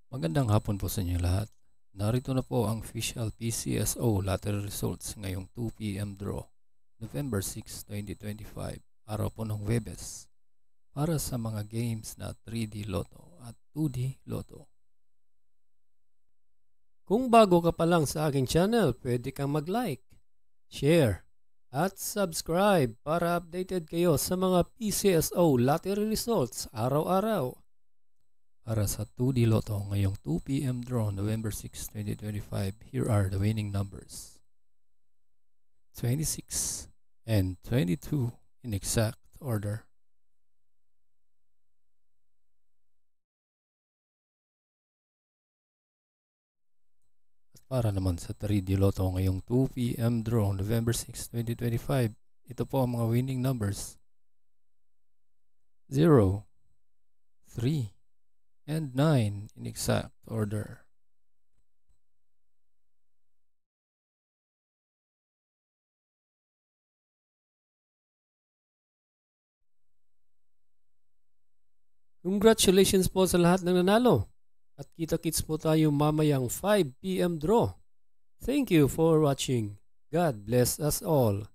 Magandang hapon po sa inyo lahat. Narito na po ang official PCSO lottery results ngayong 2 p.m. draw, November 6, 2025, araw po ng Huwebes, para sa mga games na 3D Lotto at 2D Lotto. Kung bago ka pa lang sa aking channel, pwede kang mag-like, share, at subscribe para updated kayo sa mga PCSO lottery results araw-araw. Para sa 2D Lotto ngayong 2 p.m. draw, November 6, 2025, here are the winning numbers. 26 and 22 in exact order. Para naman sa 3D Lotto ngayong 2 p.m. draw, November 6, 2025, ito po ang mga winning numbers. 0, 3, and 9 in exact order. Congratulations po sa lahat ng nanalo. At kita-kits po tayo mamayang 5 p.m. draw. Thank you for watching. God bless us all.